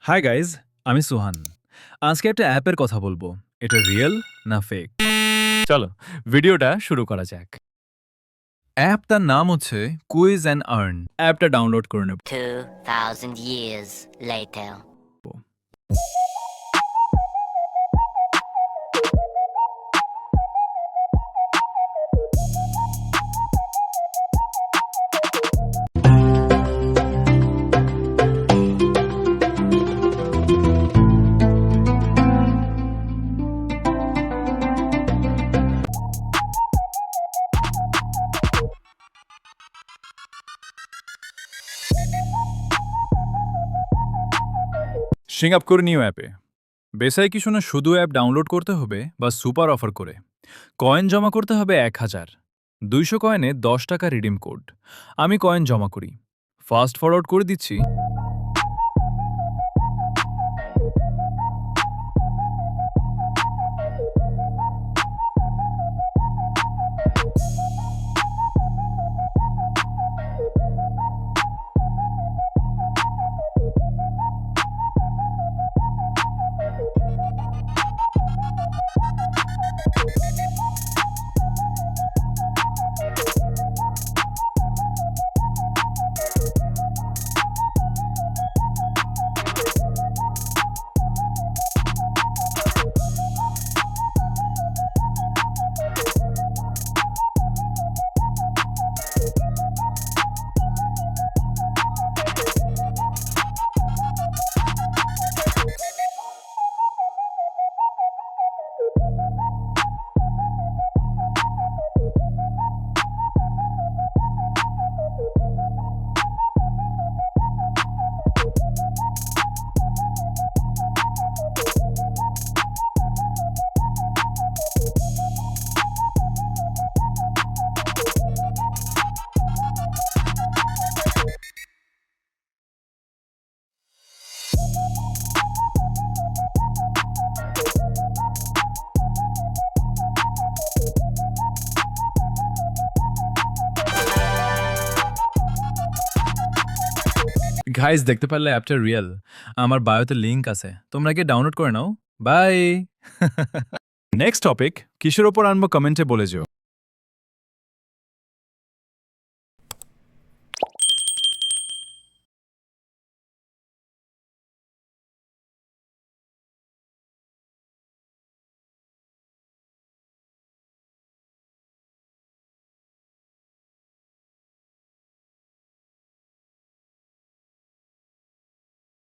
Hi guys, আমি সুহান। আজকে একটা অ্যাপের কথা বলবো। এটা রিয়েল না ফেক? চলো ভিডিওটা শুরু করা যাক। অ্যাপটার নাম হচ্ছে কুইজ অ্যান্ড আর্ন। অ্যাপটা ডাউনলোড করে নেব। 2,000 years later. সিঙ্গাপুর নিউ অ্যাপে বেসায় কিছু না, শুধু অ্যাপ ডাউনলোড করতে হবে বা সুপার অফার করে কয়েন জমা করতে হবে 1000। 200 কয়েনে 10 টাকা রিডিম কোড। আমি কয়েন জমা করি, ফাস্ট ফরওয়ার্ড করে দিচ্ছি। গাইজ, দেখতে পারলে অ্যাপটা রিয়েল। আমার বায়োতে লিংক আছে, তোমরা কি ডাউনলোড করে নাও। বাই। নেক্সট টপিক কিসের ওপর আনবো কমেন্টে বলে যেও।